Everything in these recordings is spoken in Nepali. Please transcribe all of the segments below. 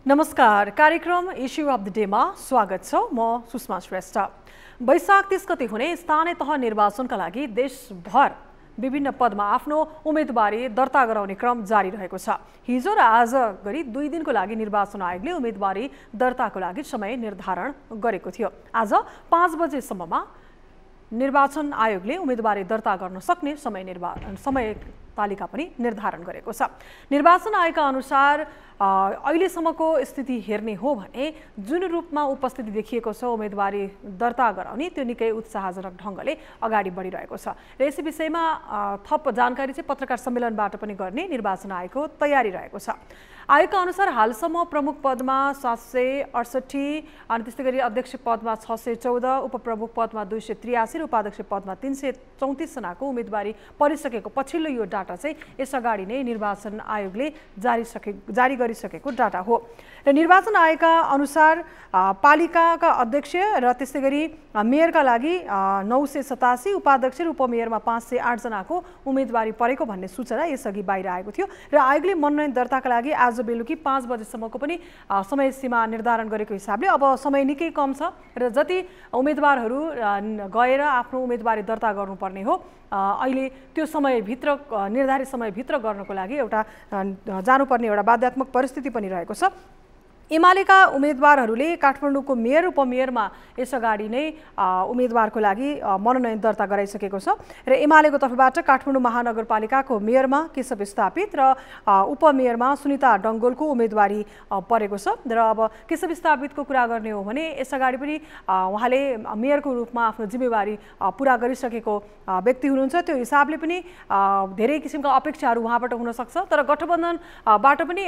नमस्कार, कार्यक्रम इश्यू अफ द डेमा स्वागत छ। म सुषमा श्रेष्ठ। वैशाख 30 गते हुने स्थानीय तह निर्वाचनका लागि देशभर विभिन्न पदमा आफ्नो उम्मेदवारी दर्ता गराउने क्रम जारी रहेको छ। हिजो र आज गरी 2 दिनको लागि निर्वाचन आयोगले उम्मेदवारी दर्ताको लागि समय निर्धारण गरेको थियो। आज 5 बजेसम्ममा निर्वाचन आयोगले उम्मेदवारी दर्ता गर्न सक्ने समय तालिका पनि निर्धारण गरेको छ। निर्वाचन आयोगका अनुसार अहिलेसम्मको स्थिति हेर्ने हो भने जुन रूपमा उपस्थिति देखिएको छ उम्मेदवारी दर्ता गराउने त्यो निकै उत्साहजनक ढङ्गले अगाडि बढिरहेको छ र यस विषयमा थप जानकारी चाहिँ पत्रकार सम्मेलनबाट पनि गर्ने निर्वाचन आयोगको तयारी रहेको छ। आयोगका अनुसार हालसम्म प्रमुख पदमा 768 अनि त्यस्तै गरी अध्यक्ष पदमा 614, उपप्रमुख पदमा 283 र उपाध्यक्ष पदमा 334 जनाको उम्मेदवारी परिसकेको पछिल्लो यो डाटा चाहिँ यसअगाडि नै निर्वाचन आयोगले जारी गरिसकेको डाटा हो। र निर्वाचन आयोगका अनुसार पालिकाका अध्यक्ष र त्यस्तै गरी मेयरका लागि 987, उपाध्यक्ष र उपमेयरमा 508 जनाको उम्मेदवारी परेको भन्ने सूचना यसअघि बाहिर आएको थियो र आयोगले मनोनयन दर्ताका लागि आज बेलुकी 5 बजेसम्मको पनि समय सीमा निर्धारण गरेको हिसाबले अब समय निकै कम छ र जति उम्मेदवारहरू गएर आफ्नो उम्मेदवारी दर्ता गर्नुपर्ने हो अहिले त्यो समयभित्र निर्धारित समयभित्र गर्नको लागि एउटा जानुपर्ने एउटा बाध्यात्मक परिस्थिति पनि रहेको छ। एमालेका उम्मेदवारहरूले काठमाडौँको मेयर उपमेयरमा यसअगाडि नै उम्मेदवारको लागि मनोनयन दर्ता गराइसकेको छ र एमालेको तर्फबाट काठमाडौँ महानगरपालिकाको मेयरमा केशव स्थापित र उपमेयरमा सुनिता डङ्गोलको उम्मेदवारी परेको छ र अब केशव स्थापितको कुरा गर्ने हो भने यसअगाडि पनि उहाँले मेयरको रूपमा आफ्नो जिम्मेवारी पुरा गरिसकेको व्यक्ति हुनुहुन्छ। त्यो हिसाबले पनि धेरै किसिमका अपेक्षाहरू उहाँबाट हुनसक्छ तर गठबन्धनबाट पनि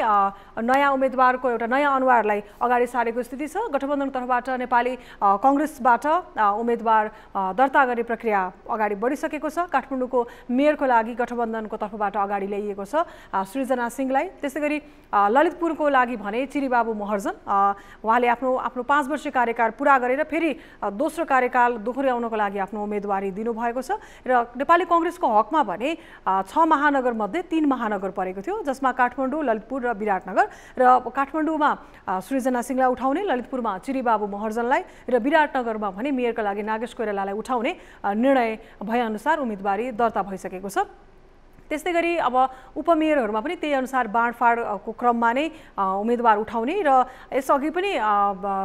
नयाँ उम्मेदवारको एउटा नयाँ लाई अगाडि सारेको स्थिति छ। गठबन्धनको तर्फबाट नेपाली कांग्रेसबाट उम्मेदवार दर्ता गर्ने प्रक्रिया अगाडि बढिसकेको छ। काठमाडौँको मेयरको लागि गठबन्धनको तर्फबाट अगाडि ल्याइएको छ सृजना सिंहलाई। त्यसै गरी ललितपुरको लागि भने चिरीबाबु महर्जन उहाँले आफ्नो 5 वर्षीय कार्यकाल पुरा गरेर फेरि दोस्रो कार्यकाल दोहोर्याउनको लागि आफ्नो उम्मेदवारी दिनुभएको छ र नेपाली कांग्रेसको हकमा भने 6 महानगर मध्ये 3 महानगर परेको थियो जसमा काठमाडौँ, ललितपुर र विराटनगर र काठमाडौँमा सृजना सिंहलाई उठाउने, ललितपुरमा चिरीबाबु महर्जनलाई र विराटनगरमा भने मेयरका लागि नागेश कोइरालालाई उठाउने निर्णय भएअनुसार उम्मेदवारी दर्ता भइसकेको छ। त्यस्तै गरी अब उपमेयरहरूमा पनि त्यही अनुसार बाँडफाँडको क्रममा नै उम्मेदवार उठाउने र यसअघि पनि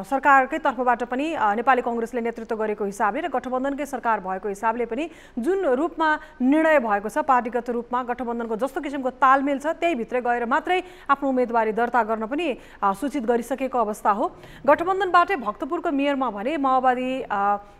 सरकारकै तर्फबाट पनि नेपाली कांग्रेसले नेतृत्व गरेको हिसाबले र गठबन्धनकै सरकार भएको हिसाबले पनि जुन रूपमा निर्णय भएको छ पार्टीगत रूपमा गठबन्धनको जस्तो किसिमको तालमेल छ त्यही भित्र गएर मात्रै आफ्नो उम्मेदवारी दर्ता गर्न पनि सूचित गरिसकेको अवस्था हो। गठबन्धनबाटै भक्तपुरको मेयरमा भने माओवादी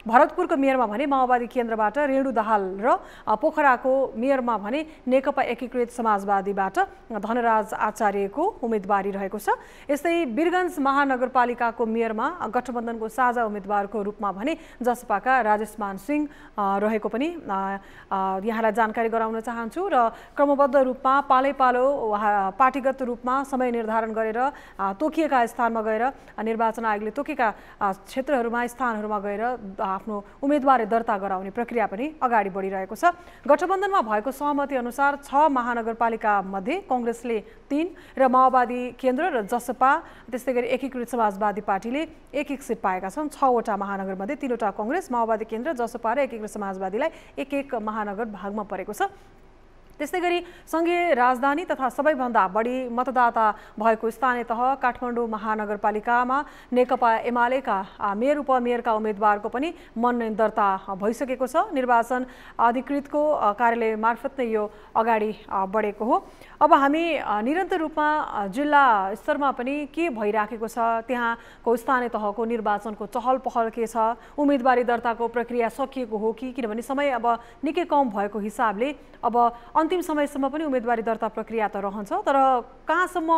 भरतपुरको मेयरमा भने माओवादी केन्द्रबाट रेणु दाहाल र पोखराको मेयरमा भने नेकपा एकीकृत समाजवादीबाट धनराज आचार्यको उम्मेदवारी रहेको छ। यस्तै वीरगञ्ज महानगरपालिकाको मेयरमा गठबन्धनको साझा उम्मेदवारको रूपमा भने जसपाका राजेशमान सिंह रहेको पनि यहाँलाई जानकारी गराउन चाहन्छु र क्रमबद्ध रूपमा पालैपालो पार्टीगत रूपमा समय निर्धारण गरेर तोकिएका स्थानमा गएर निर्वाचन आयोगले तोकेका क्षेत्रहरूमा स्थानहरूमा गएर आफ्नो उम्मेदवारी दर्ता गराउने प्रक्रिया पनि अगाडि बढिरहेको छ। गठबन्धनमा भएको सहमति अनुसार 6 महानगरपालिका मध्ये कांग्रेसले 3 र माओवादी केन्द्र र जसपा त्यस्तै गरी एकीकृत समाजवादी पार्टीले 1-1 सिट पाएका छन्। 6 वटा महानगर मध्ये 3 वटा कांग्रेस, माओवादी केन्द्र, जसपा र एकीकृत समाजवादीलाई 1-1 महानगर भागमा परेको छ। त्यस्तै गरी संघीय राजधानी तथा सबैभन्दा बढी मतदाता भएको स्थानीय तह काठमाडौँ महानगरपालिकामा नेकपा एमालेका मेयर उपमेयरका उम्मेदवारको पनि मनोनयन दर्ता भइसकेको छ। निर्वाचन अधिकृतको कार्यालय मार्फत नै यो अगाडि बढेको हो। अब हामी निरन्तर रूपमा जिल्ला स्तरमा पनि के भइराखेको छ, त्यहाँको स्थानीय तहको निर्वाचनको चहल पहल के छ, उम्मेदवारी दर्ताको प्रक्रिया सकिएको हो कि, किनभने समय अब निकै कम भएको हिसाबले अब अन्तिम समयसम्म पनि उम्मेदवारी दर्ता प्रक्रिया त रहन्छ तर कहाँसम्म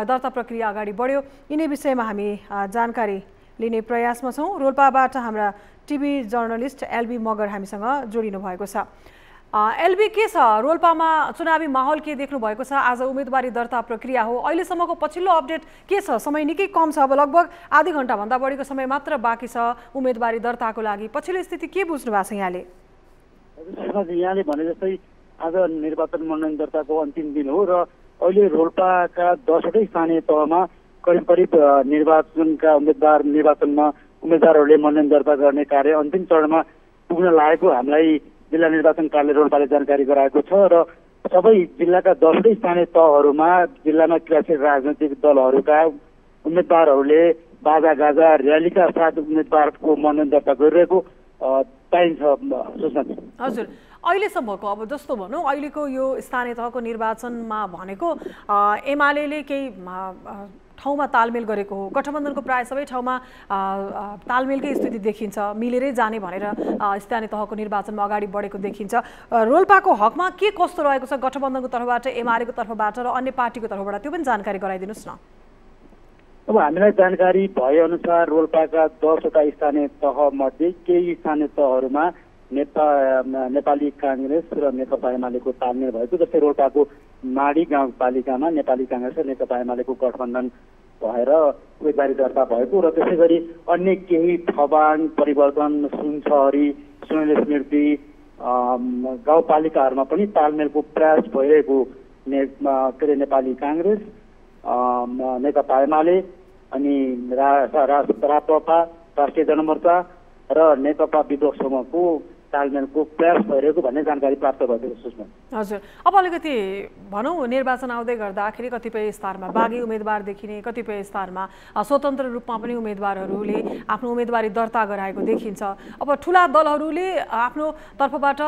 दर्ता प्रक्रिया अगाडि बढ्यो यिनै विषयमा हामी जानकारी लिने प्रयासमा छौँ। रोल्पाबाट हाम्रा टिभी जर्नलिस्ट एलबी मगर हामीसँग जोडिनु भएको छ। एलबी के छ रोल्पामा चुनावी माहौल के देख्नु भएको छ? आज उम्मेदवारी दर्ता प्रक्रिया हो, अहिलेसम्मको पछिल्लो अपडेट के छ? समय निकै कम छ, अब लगभग आधी घण्टाभन्दा बढीको समय मात्र बाँकी छ उम्मेदवारी दर्ताको लागि। पछिल्लो स्थिति के बुझ्नु भएको छ यहाँले? यहाँले भने जस्तै आज निर्वाचन मनोनयन दर्ताको अन्तिम दिन हो र अहिले रोल्पाका 10वटै स्थानीय तहमा करिब निर्वाचनका निर्वाचनमा उम्मेदवारहरूले मनोनयन दर्ता गर्ने कार्य अन्तिम चरणमा पुग्न लागेको हामीलाई जिल्ला निर्वाचन कार्यालय रोल्पाले जानकारी गराएको छ र सबै जिल्लाका 10वटै स्थानीय तहहरूमा जिल्लामा क्रियाशील राजनैतिक दलहरूका उम्मेदवारहरूले बाजागाजा र्यालीका साथ उम्मेदवारको मनोनयन दर्ता गरिरहेको पाइन्छ। हजुर, अहिलेसम्मको अब जस्तो भनौँ अहिलेको यो स्थानीय तहको निर्वाचनमा भनेको एमाले केही ठाउँमा तालमेल गरेको हो, गठबन्धनको प्राय सबै ठाउँमा तालमेलकै स्थिति देखिन्छ, मिलेरै जाने भनेर स्थानीय तहको निर्वाचनमा अगाडि बढेको देखिन्छ। रोल्पाको हकमा के कस्तो रहेको छ गठबन्धनको तर्फबाट, एमालेको तर्फबाट र अन्य पार्टीको तर्फबाट, त्यो पनि जानकारी गराइदिनुहोस् न। अब हामीलाई जानकारी भएअनुसार रोल्पाका 10वटा स्थानीय तहमध्ये केही स्थानीय तहहरूमा नेपाली काङ्ग्रेस र नेकपा एमालेको तालमेल भएको, जस्तै रोल्पाको माडी गाउँपालिकामा नेपाली काङ्ग्रेस र नेकपा एमालेको गठबन्धन भएर उम्मेदवारी दर्ता भएको र त्यसै गरी अन्य केही थबाङ, परिवर्तन, सुनसरी, सुनैले स्मृति गाउँपालिकाहरूमा पनि तालमेलको प्रयास भइरहेको नेपाली काङ्ग्रेस, नेकपा एमाले, अनि राप्रपा, राष्ट्रिय जनमोर्चा र नेकपा विद्रोह समूहको तालमेलको प्रयास भइरहेको भन्ने जानकारी प्राप्त भएको सुषमा। हजुर, अब अलिकति भनौँ निर्वाचन आउँदै गर्दाखेरि कतिपय स्तरमा बागी उम्मेदवार देखिने, कतिपय स्तरमा स्वतन्त्र रूपमा पनि उम्मेदवारहरूले आफ्नो उम्मेदवारी दर्ता गराएको देखिन्छ। अब ठुला दलहरूले आफ्नो तर्फबाट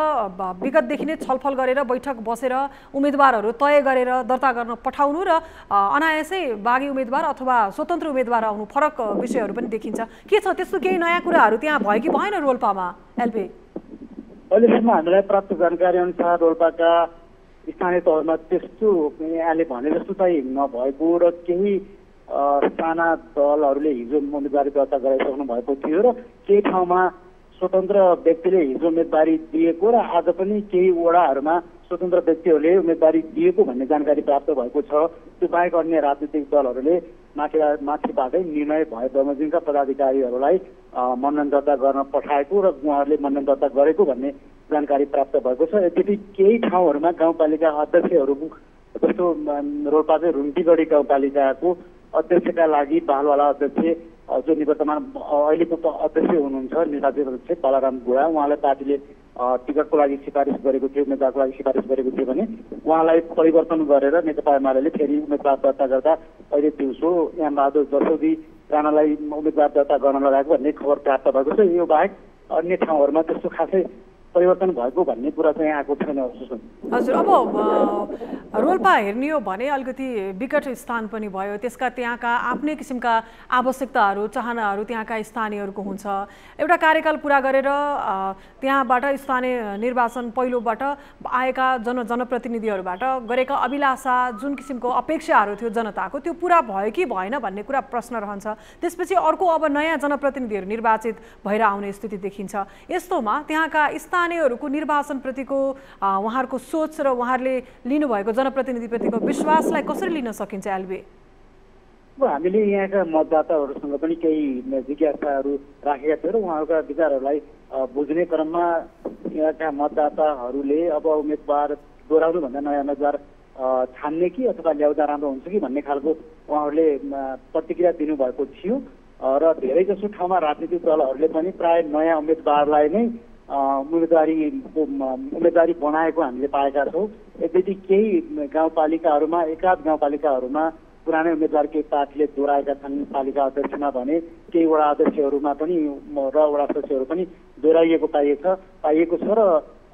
विगतदेखि नै छलफल गरेर बैठक बसेर उम्मेदवारहरू तय गरेर दर्ता गर्न पठाउनु र अनायासै बागी उम्मेदवार अथवा स्वतन्त्र उम्मेदवार आउनु फरक विषयहरू पनि देखिन्छ। के छ त्यस्तो केही नयाँ कुराहरू त्यहाँ भयो कि भएन रोल्पामा एलपी? अहिलेसम्म हामीलाई प्राप्त जानकारी अनुसार रोल्पाका स्थानीय तहमा त्यस्तो यहाँले भने जस्तो चाहिँ नभएको र केही साना दलहरूले हिजो उम्मेदवारी दर्ता गराइसक्नु भएको थियो र केही ठाउँमा स्वतन्त्र व्यक्तिले हिजो उम्मेदवारी दिएको र आज पनि केही वडाहरूमा स्वतन्त्र व्यक्तिहरूले उम्मेदवारी दिएको भन्ने जानकारी प्राप्त भएको छ। त्यो बाहेक अन्य राजनीतिक दलहरूले माथिबाटै निर्णय भए बमोजिमका पदाधिकारीहरूलाई मनोनयन दर्ता गर्न पठाएको र उहाँहरूले मनोनयन दर्ता गरेको भन्ने जानकारी प्राप्त भएको छ। यद्यपि केही ठाउँहरूमा गाउँपालिका अध्यक्षहरू जस्तो रोल्पाकै रुम्टीगढी गाउँपालिकाको अध्यक्षका लागि बालवाला अध्यक्ष जो निवर्तमान अहिलेको अध्यक्ष हुनुहुन्छ निर्वाचित अध्यक्ष बलराम गुडा, उहाँलाई पार्टीले टिकटको लागि सिफारिस गरेको थियो, उम्मेदवारको लागि सिफारिस गरेको थियो भने उहाँलाई परिवर्तन गरेर नेकपा एमाले फेरि उम्मेदवार दर्ता गर्दा अहिले दिउँसो यामबहादुर जसोदी राणालाई उम्मेदवार दर्ता गर्न लगाएको भन्ने खबर प्राप्त भएको छ। यो बाहेक अन्य ठाउँहरूमा त्यस्तो खासै परिवर्तन भएको भन्ने कुरा चाहिँ आएको छैन। हजुर, अब रोल्पा हेर्ने हो भने अलिकति विकट स्थान पनि भयो, त्यसका त्यहाँका आफ्नै किसिमका आवश्यकताहरू चाहनाहरू त्यहाँका स्थानीयहरूको हुन्छ। एउटा कार्यकाल पुरा गरेर त्यहाँबाट स्थानीय निर्वाचन पहिलोबाट आएका जनप्रतिनिधिहरूबाट गरेका अभिलाषा जुन किसिमको अपेक्षाहरू थियो जनताको त्यो पुरा भयो कि भएन भन्ने कुरा प्रश्न रहन्छ। त्यसपछि अर्को अब नयाँ जनप्रतिनिधिहरू निर्वाचित भएर आउने स्थिति देखिन्छ। यस्तोमा त्यहाँका स्थानीयहरूको निर्वाचनप्रतिको उहाँहरूको सोच र उहाँहरूले लिनुभएको जनप्रतिनिधिप्रतिको विश्वासलाई कसरी लिन सकिन्छ एलबी? अब हामीले यहाँका मतदाताहरूसँग पनि केही जिज्ञासाहरू राखेका थियौँ र उहाँहरूका विचारहरूलाई बुझ्ने क्रममा यहाँका मतदाताहरूले अब उम्मेदवार दोहोऱ्याउनुभन्दा नयाँ उम्मेदवार छान्ने कि अथवा ल्याउँदा राम्रो हुन्छ कि भन्ने खालको उहाँहरूले प्रतिक्रिया दिनुभएको थियो र धेरैजसो ठाउँमा राजनीतिक दलहरूले पनि प्राय नयाँ उम्मेदवारलाई नै उम्मेदवारी बनाएको हामीले पाएका छौँ। यद्यपि केही गाउँपालिकाहरूमा एकाध गाउँपालिकाहरूमा पुरानै उम्मेदवार केही पार्टीले दोहोऱ्याएका छन् पालिका अध्यक्षमा भने केही वडा अध्यक्षहरूमा पनि र वडा सदस्यहरू पनि दोहोऱ्याइएको पाइएको छ र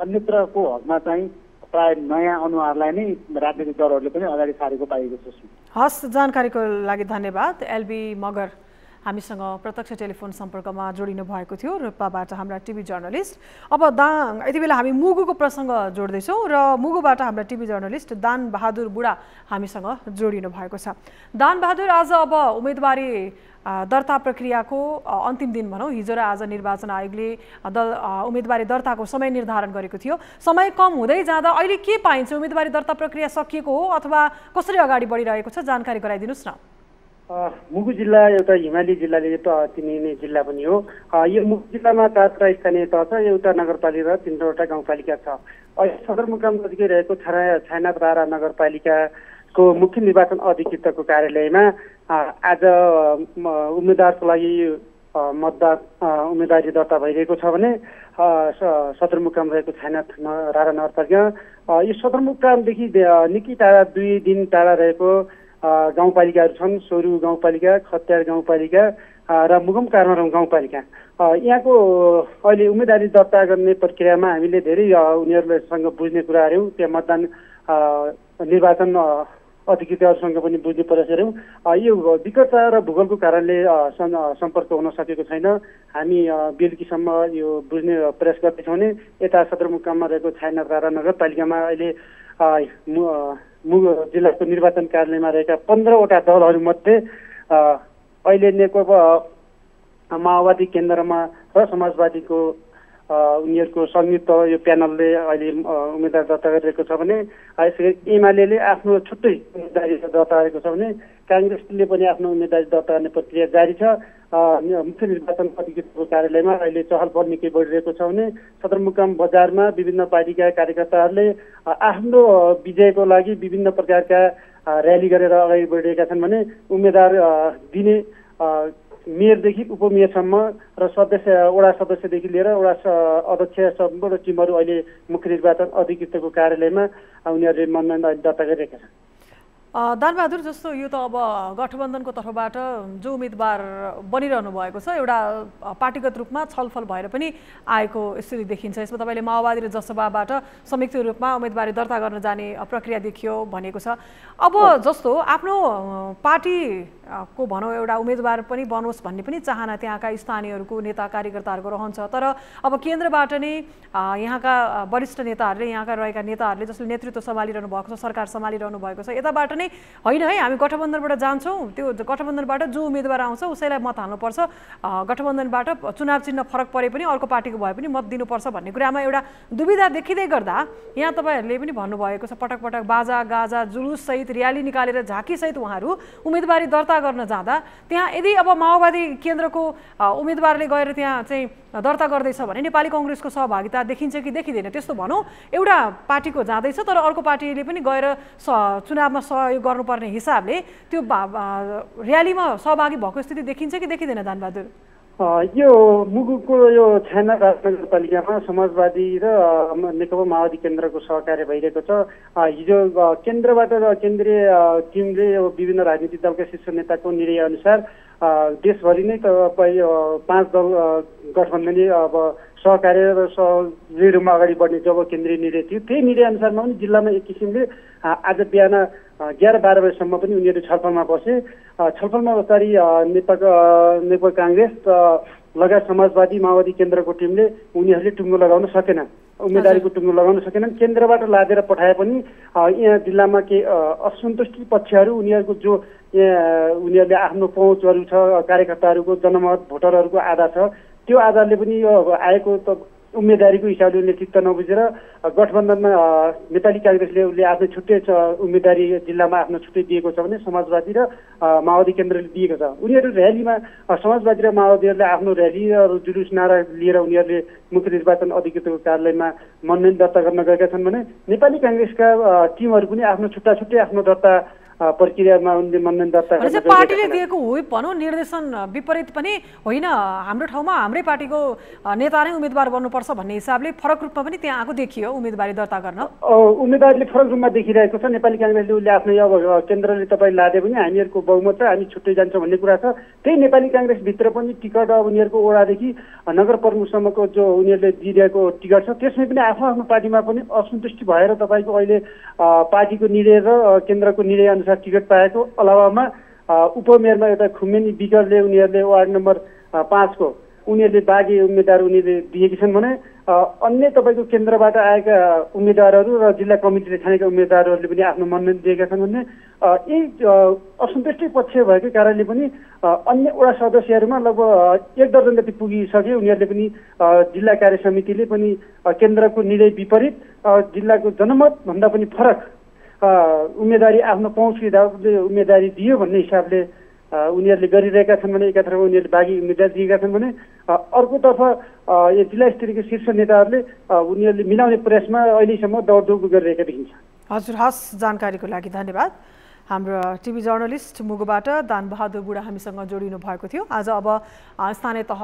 अन्यत्रको हकमा चाहिँ प्राय नयाँ अनुहारलाई नै राजनीतिक दलहरूले पनि अगाडि सारेको पाइएको छ। हस्, जानकारीको लागि धन्यवाद। एलबी मगर हामीसँग प्रत्यक्ष टेलिफोन सम्पर्कमा जोडिनु भएको थियो रोल्पाबाट हाम्रा टिभी जर्नलिस्ट। अब यति बेला हामी मुगुको प्रसङ्ग जोड्दैछौँ र मुगुबाट हाम्रा टिभी जर्नलिस्ट दान बहादुर बुढा हामीसँग जोडिनु भएको छ। दान बहादुर, आज अब उम्मेदवारी दर्ता प्रक्रियाको अन्तिम दिन भनौँ, हिजो र आज निर्वाचन आयोगले उम्मेदवारी दर्ताको समय निर्धारण गरेको थियो। समय कम हुँदै जाँदा अहिले के पाइन्छ? उम्मेदवारी दर्ता प्रक्रिया सकिएको हो अथवा कसरी अगाडि बढिरहेको छ? जानकारी गराइदिनुहोस् न। मुगु जिल्ला एउटा हिमाली जिल्लाले चिनिने जिल्ला पनि हो। यो मुगु जिल्लामा 4 स्थानीय तह छ, एउटा नगरपालिका र 3वटा गाउँपालिका छ। सदरमुकाम नजिकै रहेको छानापारा नगरपालिकाको मुख्य निर्वाचन अधिकृतको कार्यालयमा आज उम्मेदवारको लागि उम्मेदवारी दर्ता भइरहेको छ भने सदरमुकाम रहेको छाना रारा नगरपालिका यो सदरमुकामदेखि निकै टाढा 2 दिन टाढा रहेको गाउँपालिकाहरू छन्। सोरु गाउँपालिका, खत्यार गाउँपालिका र मुगम कारमारम गाउँपालिका। यहाँको अहिले उम्मेदवारी दर्ता गर्ने प्रक्रियामा हामीले धेरै उनीहरूसँग बुझ्ने कुराहरू त्यहाँ मतदान निर्वाचन अधिकृतहरूसँग पनि बुझ्ने प्रयास गऱ्यौँ। यो विकटता र भूगोलको कारणले सम्पर्क हुन सकेको छैन। हामी बेलुकीसम्म यो बुझ्ने प्रयास गर्दैछौँ भने यता सदरमुकाममा रहेको छाना रारा नगरपालिकामा अहिले जिल्लाको निर्वाचन कार्यालयमा रहेका 15वटा दलहरूमध्ये अहिले नेकपा माओवादी केन्द्रमा र समाजवादीको उनीहरूको संयुक्त यो प्यानलले अहिले उम्मेदवार दर्ता गरिरहेको छ भने यसै एमाले आफ्नो छुट्टै उम्मेदवारी दर्ता गरेको छ भने काङ्ग्रेसले पनि आफ्नो उम्मेदवारी दर्ता गर्ने प्रक्रिया जारी छ। मुख्य निर्वाचन अधिकृतको कार्यालयमा अहिले चहल पहल निकै बढिरहेको छ भने सदरमुकाम बजारमा विभिन्न पार्टीका कार्यकर्ताहरूले आफ्नो विजयको लागि विभिन्न प्रकारका र्याली गरेर अगाडि बढिरहेका छन् भने उम्मेदवार दिने मेयरदेखि उपमेयरसम्म र वडा सदस्यदेखि लिएर वडा अध्यक्ष सम्पूर्ण टिमहरू अहिले मुख्य निर्वाचन अधिकृतको कार्यालयमा उनीहरूले मनोनयन दर्ता गरिरहेका छन्। दानबहादुर, जस्तो यो त अब गठबन्धनको तर्फबाट जो उम्मेदवार बनिरहनु भएको छ एउटा पार्टीगत रूपमा छलफल भएर पनि आएको स्थिति देखिन्छ। यसमा तपाईँले माओवादी र जसपाबाट संयुक्त रूपमा उम्मेदवारी दर्ता गर्न जाने प्रक्रिया देखियो भनेको छ। अब जस्तो आफ्नो पार्टीको भनौँ एउटा उम्मेदवार पनि बनोस् भन्ने पनि चाहना त्यहाँका स्थानीयहरूको नेता कार्यकर्ताहरूको रहन्छ। तर अब केन्द्रबाट नै यहाँका वरिष्ठ नेताहरूले, यहाँका रहेका नेताहरूले जसले नेतृत्व सम्हालिरहनु भएको छ, सरकार सम्हालिरहनु भएको छ, यताबाट नै होइन है हामी गठबन्धनबाट जान्छौँ, त्यो गठबन्धनबाट जो उम्मेदवार आउँछ उसैलाई मत हाल्नुपर्छ, गठबन्धनबाट चुनाव चिन्ह फरक परे पनि अर्को पार्टीको भए पनि मत दिनुपर्छ भन्ने कुरामा एउटा दुविधा देखिँदै गर्दा यहाँ तपाईँहरूले पनि भन्नुभएको छ पटक पटक बाजा गाजा जुलुससहित र्याली निकालेर झाँकीसहित उहाँहरू उम्मेदवारी दर्ता गर्न जाँदा त्यहाँ यदि अब माओवादी केन्द्रको उम्मेदवारले गएर त्यहाँ चाहिँ दर्ता गर्दैछ भने नेपाली कङ्ग्रेसको सहभागिता देखिन्छ कि देखिँदैन? त्यस्तो भनौँ एउटा पार्टीको जाँदैछ तर अर्को पार्टीले पनि गएर चुनावमा सहयोग गर्नुपर्ने हिसाबले त्यो र्यालीमा सहभागी भएको स्थिति देखिन्छ कि देखिँदैन दानबहादुर? यो मुगुको यो छाना नगरपालिकामा समाजवादी र नेकपा माओवादी केन्द्रको सहकार्य भइरहेको छ। हिजो केन्द्रबाट र केन्द्रीय टिमले विभिन्न राजनीतिक दलका शीर्ष नेताको निर्णय अनुसार देशभरि नै 5 दल गठबन्धनले अब सहकार्य र सहयोगी रूपमा अगाडि बढ्ने जब केन्द्रीय निर्णय थियो त्यही निर्णय अनुसारमा पनि जिल्लामा एक किसिमले आज बिहान 11-12 बजेसम्म पनि उनीहरू छलफलमा बसे। छलफलमा बस्दाखेरि नेपाल काङ्ग्रेस लगायत समाजवादी माओवादी केन्द्रको टिमले उनीहरूले टुङ्गो लगाउन सकेन, उम्मेदवारीको टुङ्गो लगाउन सकेनन्। केन्द्रबाट लादेर पठाए पनि यहाँ जिल्लामा के असन्तुष्टि पक्षहरू उनीहरूको जो उनीहरूले आफ्नो पहुँचहरू छ, कार्यकर्ताहरूको जनमत भोटरहरूको आधार छ, त्यो आधारले पनि यो आएको त उम्मेदवारीको हिसाबले उनले चित्त नबुझेर गठबन्धनमा नेपाली काङ्ग्रेसले उसले आफ्नो छुट्टै उम्मेदवारी जिल्लामा आफ्नो छुट्टै दिएको छ भने समाजवादी र माओवादी केन्द्रले दिएको छ। उनीहरू र्यालीमा समाजवादी र माओवादीहरूले आफ्नो र्याली र जुलुस नारा लिएर उनीहरूले मुख्य निर्वाचन अधिकृतको कार्यालयमा मनोनयन दर्ता गर्न गएका छन् भने नेपाली काङ्ग्रेसका टिमहरू पनि आफ्नो छुट्टा छुट्टै आफ्नो दर्ता प्रक्रियामा उनले मनोनयन दर्ता गरेका छन्। पार्टीले दिएको व्हिप भनौँ निर्देशन विपरीत पनि होइन, हाम्रो ठाउँमा हाम्रै पार्टीको नेता नै उम्मेदवार बन्नुपर्छ भन्ने हिसाबले फरक रूपमा पनि त्यहाँ आएको देखियो उम्मेदवारी दर्ता गर्न। उम्मेदवारले फरक रूपमा देखिरहेको छ। नेपाली काङ्ग्रेसले उसले आफ्नो अब केन्द्रले तपाईँ लादे पनि हामीहरूको बहुमत छ, हामी छुट्टै जान्छौँ भन्ने कुरा छ। त्यही नेपाली काङ्ग्रेसभित्र पनि टिकट अब उनीहरूको वडादेखि नगर प्रमुखसम्मको जो उनीहरूले दिइरहेको टिकट छ त्यसमै पनि आफ्नो आफ्नो पार्टीमा पनि असन्तुष्टि भएर तपाईँको अहिले पार्टीको निर्णय र केन्द्रको निर्णय टिकट पाएको अलावामा उपमेयरमा एउटा खुम्मेनी विकरले उनीहरूले वार्ड नम्बर 5 को उनीहरूले बाँकी उम्मेदवार उनीहरूले दिएकी छन् भने अन्य तपाईँको केन्द्रबाट आएका उम्मेदवारहरू र जिल्ला कमिटीले छानेका उम्मेदवारहरूले पनि आफ्नो मनोनयन दिएका छन् भने यही असन्तुष्टि पक्ष भएको कारणले पनि अन्य वडा सदस्यहरूमा लगभग 1 दर्जन जति पुगिसके। उनीहरूले पनि जिल्ला कार्य समितिले पनि केन्द्रको निर्णय विपरीत जिल्लाको जनमतभन्दा पनि फरक उम्मेदवारी आफ्नो पहुँचको हिसाबले उम्मेदवारी दियो भन्ने हिसाबले उनीहरूले गरिरहेका छन् भने एकातर्फ उनीहरूले बाँकी उम्मेदवार दिएका छन् भने अर्कोतर्फ यो जिल्ला स्तरीय शीर्ष नेताहरूले उनीहरूले मिलाउने प्रयासमा अहिलेसम्म दौडधुप गरिरहेका देखिन्छ। हजुर, हस्, जानकारीको लागि धन्यवाद। हाम्रो टिभी जर्नलिस्ट मुगुबाट दानबहादुर बुढा हामीसँग जोडिनु भएको थियो। आज अब स्थानीय तह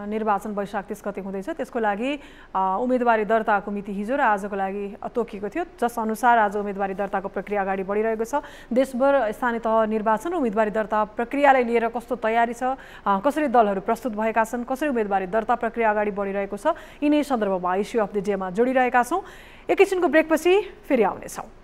निर्वाचन वैशाख 30 गते हुँदैछ, त्यसको लागि उम्मेदवारी दर्ताको मिति हिजो र आजको लागि तोकिएको थियो, जस अनुसार आज उम्मेदवारी दर्ताको प्रक्रिया अगाडि बढिरहेको छ। देशभर स्थानीय तह निर्वाचन र उम्मेदवारी दर्ता प्रक्रियालाई लिएर कस्तो तयारी छ, कसरी दलहरू प्रस्तुत भएका छन्, कसरी उम्मेदवारी दर्ता प्रक्रिया अगाडि बढिरहेको छ, यिनै सन्दर्भमा इस्यु अफ द डेमा जोडिरहेका छौँ। एकैछिनको ब्रेकपछि फेरि आउनेछौँ।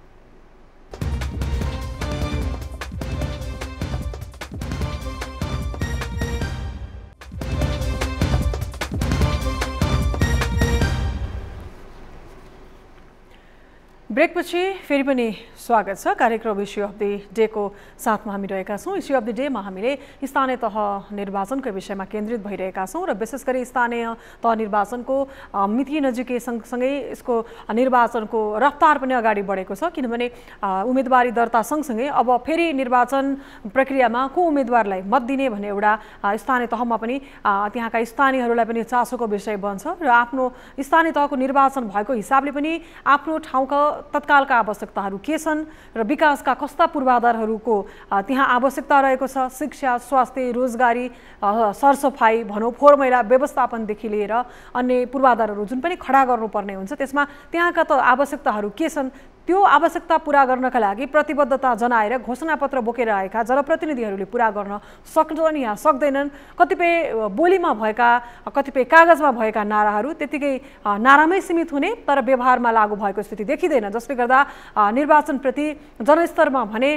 ब्रेकपछि फेरि पनि स्वागत छ। कार्यक्रम इस्यु अफ द डेको साथमा हामी रहेका छौँ। इस्यु अफ द डेमा हामीले स्थानीय तह निर्वाचनको विषयमा केन्द्रित भइरहेका छौँ र विशेष गरी स्थानीय तह निर्वाचनको मिति नजिकै सँगसँगै यसको निर्वाचनको रफ्तार पनि अगाडि बढेको छ, किनभने उम्मेदवारी दर्ता सँगसँगै अब फेरि निर्वाचन प्रक्रियामा को उम्मेदवारलाई मत दिने भन्ने एउटा स्थानीय तहमा पनि त्यहाँका स्थानीयहरूलाई पनि चासोको विषय बन्छ र आफ्नो स्थानीय तहको निर्वाचन भएको हिसाबले पनि आफ्नो ठाउँका तत्कालका आवश्यकताहरू के छन् र विकासका कस्ता पूर्वाधारहरूको त्यहाँ आवश्यकता रहेको छ, शिक्षा, स्वास्थ्य, रोजगारी, सरसफाई भनौँ, फोहोर मैला व्यवस्थापनदेखि लिएर अन्य पूर्वाधारहरू जुन पनि खडा गर्नुपर्ने हुन्छ, त्यसमा त्यहाँका त आवश्यकताहरू के छन् त्यो आवश्यकता पूरा गर्नका लागि प्रतिबद्धता जनाएर घोषणापत्र बोकेर आएका जनप्रतिनिधिहरूले पूरा गर्न सक्छन् या सक्दैनन्। कतिपय बोलीमा भएका, कतिपय कागजमा भएका नाराहरू त्यतिकै नारामै सीमित हुने तर व्यवहारमा लागू भएको स्थिति देखिँदैन, जसले गर्दा निर्वाचनप्रति जनस्तरमा भने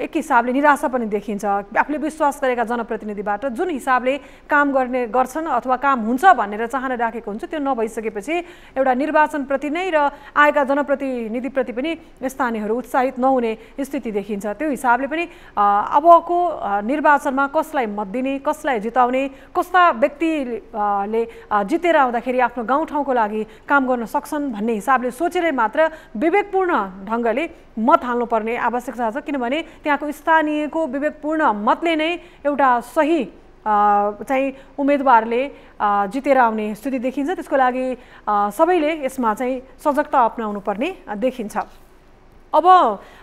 एक हिसाबले निराशा पनि देखिन्छ। आफूले विश्वास गरेका जनप्रतिनिधिबाट जुन हिसाबले काम गर्ने गर्छन् अथवा काम हुन्छ भनेर चाहना राखेको हुन्छ त्यो नभइसकेपछि एउटा निर्वाचनप्रति नै र आएका जनप्रतिनिधि प्रति पनि स्थानीयहरू उत्साहित नहुने स्थिति देखिन्छ। त्यो हिसाबले पनि अबको निर्वाचनमा कसलाई मत दिने, कसलाई जिताउने, कस्ता व्यक्तिले जितेर आउँदाखेरि आफ्नो गाउँठाउँको लागि काम गर्न सक्छन् भन्ने हिसाबले सोचेर मात्र विवेकपूर्ण ढङ्गले मत हाल्नुपर्ने आवश्यकता छ, किनभने त्यहाँको स्थानीयको विवेकपूर्ण मतले नै एउटा सही चाहिँ उम्मेदवारले जितेर आउने स्थिति देखिन्छ। त्यसको लागि सबैले यसमा चाहिँ सजगता अपनाउनु पर्ने देखिन्छ। अब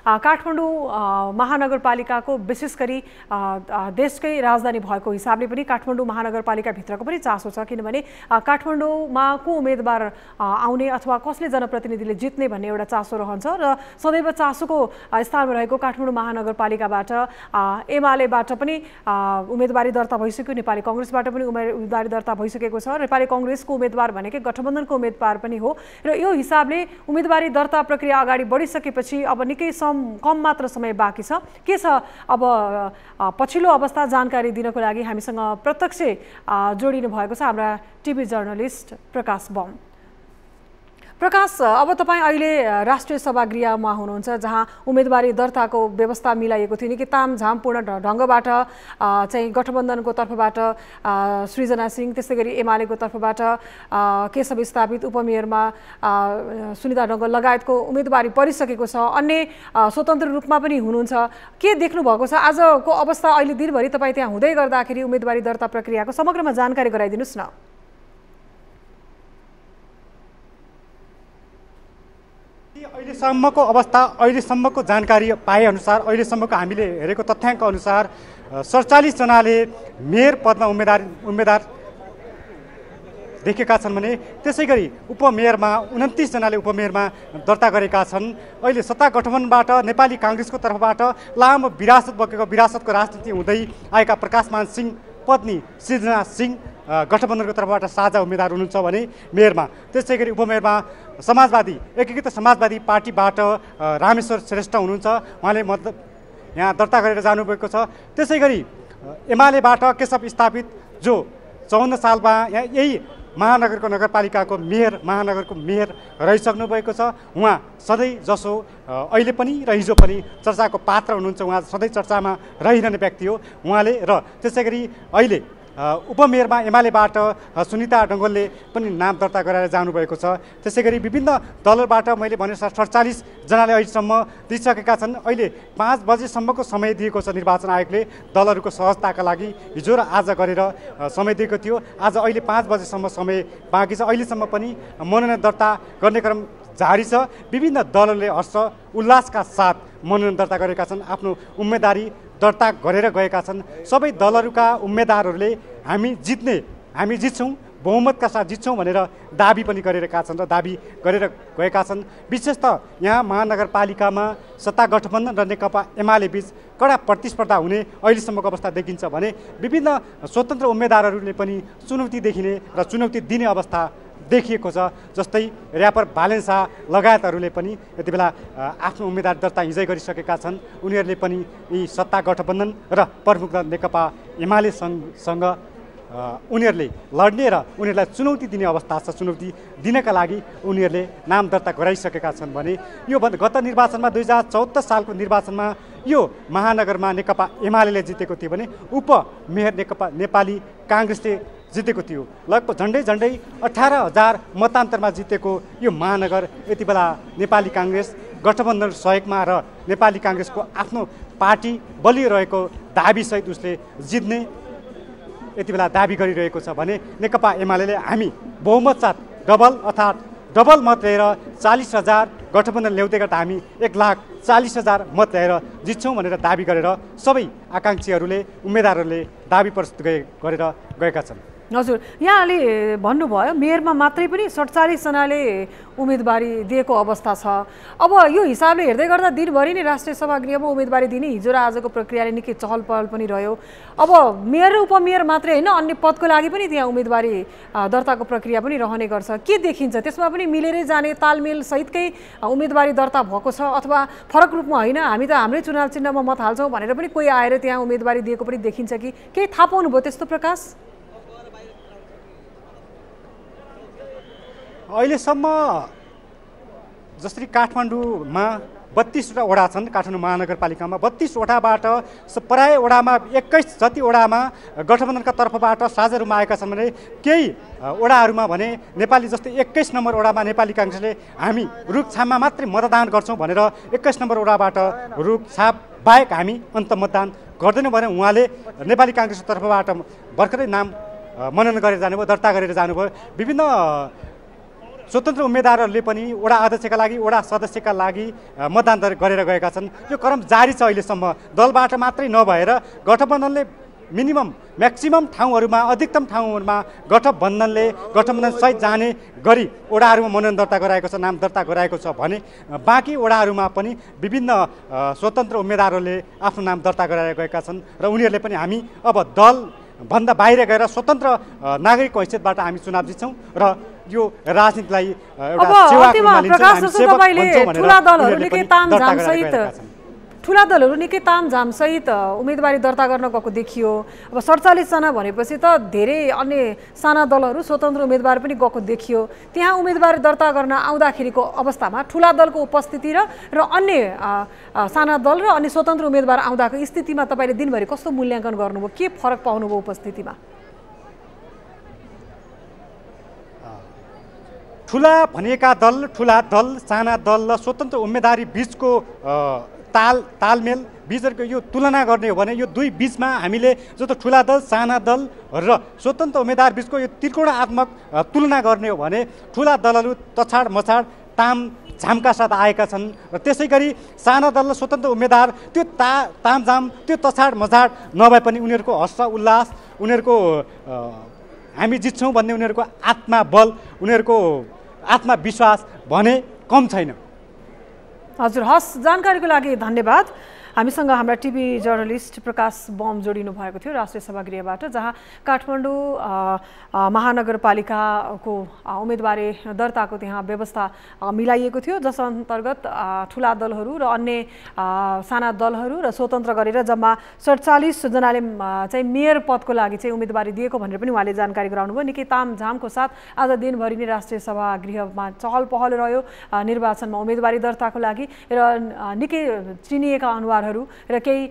काठमाडौँ महानगरपालिकाको विशेष गरी देशकै राजधानी भएको हिसाबले पनि काठमाडौँ महानगरपालिकाभित्रको पनि चासो छ, किनभने काठमाडौँमा को उम्मेदवार आउने अथवा कसले जनप्रतिनिधिले जित्ने भन्ने एउटा चासो रहन्छ र सदैव चासोको स्थानमा रहेको काठमाडौँ महानगरपालिकाबाट एमालेबाट पनि उम्मेदवारी दर्ता भइसक्यो, नेपाली कङ्ग्रेसबाट पनि उम्मेदवारी दर्ता भइसकेको छ। नेपाली कङ्ग्रेसको उम्मेदवार भनेकै गठबन्धनको उम्मेदवार पनि हो र यो हिसाबले उम्मेदवारी दर्ता प्रक्रिया अगाडि बढिसकेपछि अब निकै कम मात्र समय बाँकी छ। के छ अब पछिल्लो अवस्था जानकारी दिनको लागि हामीसँग प्रत्यक्ष जोडिनु भएको छ हाम्रा टिभी जर्नलिस्ट प्रकाश बम। प्रकाश, अब तपाईँ अहिले राष्ट्रिय सभागृहमा हुनुहुन्छ जहाँ उम्मेदवारी दर्ताको व्यवस्था मिलाइएको थियो, निकै तामझामपूर्ण ढङ्गबाट चाहिँ गठबन्धनको तर्फबाट सृजना सिंह, त्यस्तै गरी एमालेको तर्फबाट केशव स्थापित उपमेयरमा सुनिता डङ्गल लगायतको उम्मेदवारी परिसकेको छ। अन्य स्वतन्त्र रूपमा पनि हुनुहुन्छ। के देख्नु भएको छ आजको अवस्था? अहिले दिनभरि तपाईँ त्यहाँ हुँदै गर्दाखेरि उम्मेदवारी दर्ता प्रक्रियाको समग्रमा जानकारी गराइदिनुहोस् न। अहिलेसम्मको अवस्था, अहिलेसम्मको जानकारी पाएअनुसार, अहिलेसम्मको हामीले हेरेको तथ्याङ्क अनुसार 47 जनाले मेयर पदमा उम्मेदवार देखेका छन् भने त्यसै गरी उपमेयरमा 29 जनाले उपमेयरमा दर्ता गरेका छन्। अहिले सत्ता गठबन्धनबाट नेपाली काङ्ग्रेसको तर्फबाट लामो विरासत बोकेको विरासतको राजनीति हुँदै आएका प्रकाशमान सिंह पत्नी सृजना सिंह गठबन्धनको तर्फबाट साझा उम्मेदवार हुनुहुन्छ भने मेयरमा, त्यसै गरी उपमेयरमा समाजवादी एकीकृत समाजवादी पार्टीबाट रामेश्वर श्रेष्ठ हुनुहुन्छ, उहाँले यहाँ दर्ता गरेर जानुभएको छ। त्यसै गरी एमालेबाट केशव स्थापित जो 54 सालमा यही महानगरको नगरपालिकाको महानगरको मेयर रहिसक्नु भएको छ। उहाँ सधैँ जसो अहिले पनि र हिजो पनि चर्चाको पात्र हुनुहुन्छ, उहाँ सधैँ चर्चामा रहिरहने व्यक्ति हो उहाँले। र त्यसै गरी अहिले उपमेयरमा एमालेबाट सुनिता डङ्गलले पनि नाम दर्ता गराएर जानुभएको छ। त्यसै गरी विभिन्न दलबाट मैले भनेअनुसार 47 जनाले अहिलेसम्म दिइसकेका छन्। अहिले 5 बजेसम्मको समय दिएको छ निर्वाचन आयोगले दलहरूको सहजताका लागि, हिजो र आज गरेर समय दिएको थियो। आज अहिले 5 बजेसम्म समय बाँकी छ। अहिलेसम्म पनि मनोनयन दर्ता गर्ने क्रम जारी छ। विभिन्न दलहरूले हर्ष उल्लासका साथ मनोनयन दर्ता गरेका छन्, आफ्नो उम्मेदवारी दर्ता गरेर गएका छन्। सबै दलहरूका उम्मेदवारहरूले हामी जित्छौँ, बहुमतका साथ जित्छौँ भनेर दाबी पनि गरिरहेका छन् र दाबी गरेर गएका छन्। विशेषतः यहाँ महानगरपालिकामा सत्ता गठबन्धन र नेकपा एमाले बीच कडा प्रतिस्पर्धा हुने अहिलेसम्मको अवस्था देखिन्छ भने विभिन्न स्वतन्त्र उम्मेदवारहरूले पनि चुनौती देखिने र चुनौती दिने अवस्था देखिएको छ। जस्तै र्यापर बालेन शाह लगायतहरूले पनि यति बेला आफ्नो उम्मेदवार दर्ता हिजै गरिसकेका छन्। उनीहरूले पनि यी सत्ता गठबन्धन र प्रमुख दल नेकपा एमालेसँग उनीहरूले लड्ने र उनीहरूलाई चुनौती दिने अवस्था छ। चुनौती दिनका लागि उनीहरूले नाम दर्ता गराइसकेका छन् भने यो गत निर्वाचनमा 2014 सालको निर्वाचनमा यो महानगरमा नेकपा एमाले जितेको थियो भने उपमेयर नेकपा नेपाली काङ्ग्रेसले जितेको थियो। लगभग झन्डै 18,000 मतान्तरमा जितेको यो महानगर यति बेला नेपाली काङ्ग्रेस गठबन्धन सहयोगमा र नेपाली काङ्ग्रेसको आफ्नो पार्टी बलिरहेको दाबीसहित उसले जित्ने यति बेला दाबी गरिरहेको छ भने नेकपा एमाले हामी बहुमत साथ डबल मत लिएर 40,000 गठबन्धन ल्याउँदै गर्दा हामी 1,40,000 मत ल्याएर जित्छौँ भनेर दाबी गरेर सबै आकाङ्क्षीहरूले उम्मेदवारहरूले दाबी प्रस्तुत गरेर गएका छन्। हजुर, यहाँले भन्नुभयो मेयरमा मात्रै पनि 47 जनाले उम्मेदवारी दिएको अवस्था छ। अब यो हिसाबले हेर्दै गर्दा दिनभरि नै राष्ट्रिय सभागृहमा उम्मेदवारी दिने हिजो र आजको प्रक्रियाले निकै चहल पहल पनि रह्यो। अब मेयर र उपमेयर मात्रै होइन, अन्य पदको लागि पनि त्यहाँ उम्मेदवारी दर्ताको प्रक्रिया पनि रहने गर्छ। के देखिन्छ त्यसमा पनि मिलेरै जाने तालमेल सहितकै उम्मेदवारी दर्ता भएको छ अथवा फरक रूपमा होइन हामी त हाम्रै चुनाव चिन्हमा मत हाल्छौँ भनेर पनि कोही आएर त्यहाँ उम्मेदवारी दिएको पनि देखिन्छ कि केही थाहा पाउनुभयो त्यस्तो प्रकाश? अहिलेसम्म जसरी काठमाडौँमा 32वटा वडा छन्, काठमाडौँ महानगरपालिकामा 32 वडाबाट प्राय वडामा 21 जति वडामा गठबन्धनका तर्फबाट साझा रूपमा आएका छन् भने केही वडाहरूमा भने नेपाली जस्तै 21 नम्बर वडामा नेपाली काङ्ग्रेसले हामी रुखछापमा मात्रै मतदान गर्छौँ भनेर 21 नम्बर वडाबाट रुखछाप बाहेक हामी अन्त मतदान गर्दैनौँ भने उहाँले नेपाली काङ्ग्रेसको तर्फबाट भर्खरै नाम मनोनयन गरेर जानुभयो, दर्ता गरेर जानुभयो। विभिन्न स्वतन्त्र उम्मेदवारहरूले पनि वडा अध्यक्षका लागि वडा सदस्यका लागि मतदान गरेर गएका छन्। यो क्रम जारी छ। अहिलेसम्म दलबाट मात्रै नभएर गठबन्धनले म्याक्सिमम ठाउँहरूमा अधिकतम ठाउँहरूमा गठबन्धन सहित जाने गरी वडाहरूमा मनोनयन दर्ता गराएको छ, नाम दर्ता गराएको छ भने बाँकी वडाहरूमा पनि विभिन्न स्वतन्त्र उम्मेदवारहरूले आफ्नो नाम दर्ता गराएर गएका छन् र उनीहरूले पनि हामी अब दलभन्दा बाहिर गएर स्वतन्त्र नागरिकको हैसियतबाट हामी चुनाव जित्छौँ र यो राजनीतिलाई एउटा सेवाको रूपमा लिन्छौँ, हामी सेवक बन्छौँ भनेर ठुला दलहरू निकै तामझामसहित उम्मेदवारी दर्ता गर्न गएको देखियो। अब 47 जना भनेपछि त धेरै अन्य साना दलहरू स्वतन्त्र उम्मेदवार पनि गएको देखियो। त्यहाँ उम्मेदवारी दर्ता गर्न आउँदाखेरिको अवस्थामा ठुला दलको उपस्थिति र अन्य साना दल र अन्य स्वतन्त्र उम्मेदवार आउँदाको स्थितिमा तपाईँले दिनभरि कस्तो मूल्याङ्कन गर्नुभयो? के फरक पाउनुभयो उपस्थितिमा? ठुला दल साना दल र स्वतन्त्र उम्मेदवारी बीचको तालमेल बीचहरूको यो तुलना गर्ने हो भने यो दुई बीचमा हामीले जस्तो ठुला दल साना दल र स्वतन्त्र उम्मेदवार बीचको यो त्रिकोणात्मक तुलना गर्ने हो भने ठुला दलहरू तछाड मछाड तामझामका साथ आएका छन् र त्यसै गरी साना दल र स्वतन्त्र उम्मेदवार त्यो तामझाम त्यो तछाड मछाड नभए पनि उनीहरूको हर्ष उल्लास, उनीहरूको हामी जित्छौँ भन्ने उनीहरूको आत्मबल, उनीहरूको आत्मविश्वास भने कम छैन। हजुर, हस्, जानकारीको लागि धन्यवाद। हामीसँग हाम्रा टिभी जर्नलिस्ट प्रकाश बम जोडिनु भएको थियो राष्ट्रिय सभागृहबाट, जहाँ काठमाडौँ महानगरपालिकाको उम्मेदवारी दर्ताको त्यहाँ व्यवस्था मिलाइएको थियो, जस अन्तर्गत ठुला दलहरू र अन्य साना दलहरू र स्वतन्त्र गरेर जम्मा 47 जनाले चाहिँ मेयर पदको लागि चाहिँ उम्मेदवारी दिएको भनेर पनि उहाँले जानकारी गराउनुभयो। निकै तामझामको साथ आज दिनभरि नै राष्ट्रिय सभागृहमा चहल पहल रह्यो निर्वाचनमा उम्मेदवारी दर्ताको लागि र निकै चिनिएका अनुहार अनुहारहरू र केही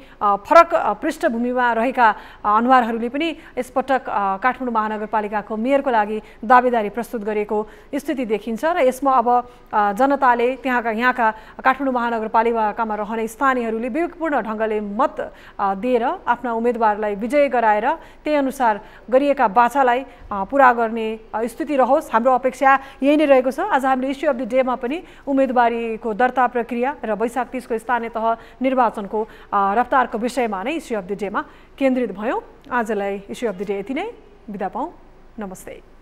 फरक पृष्ठभूमिमा रहेका अनुहारहरूले पनि यसपटक काठमाडौँ महानगरपालिकाको मेयरको लागि दावेदारी प्रस्तुत गरेको स्थिति देखिन्छ र यसमा अब जनताले यहाँका काठमाडौँ महानगरपालिकामा रहने स्थानीयहरूले विवेकपूर्ण ढङ्गले मत दिएर आफ्ना उम्मेदवारलाई विजय गराएर त्यही अनुसार गरिएका बाचालाई पुरा गर्ने स्थिति रहोस्। हाम्रो अपेक्षा यही नै रहेको छ। आज हामीले इस्यु अफ द डेमा पनि उम्मेदवारीको दर्ता प्रक्रिया र वैशाख 30 को स्थानीय तह निर्वाचनको रफ्तारको विषयमा नै इस्यु अफ द डेमा केन्द्रित भयौँ। आजलाई इस्यु अफ द डे यति नै। बिदा पाऊँ। नमस्ते।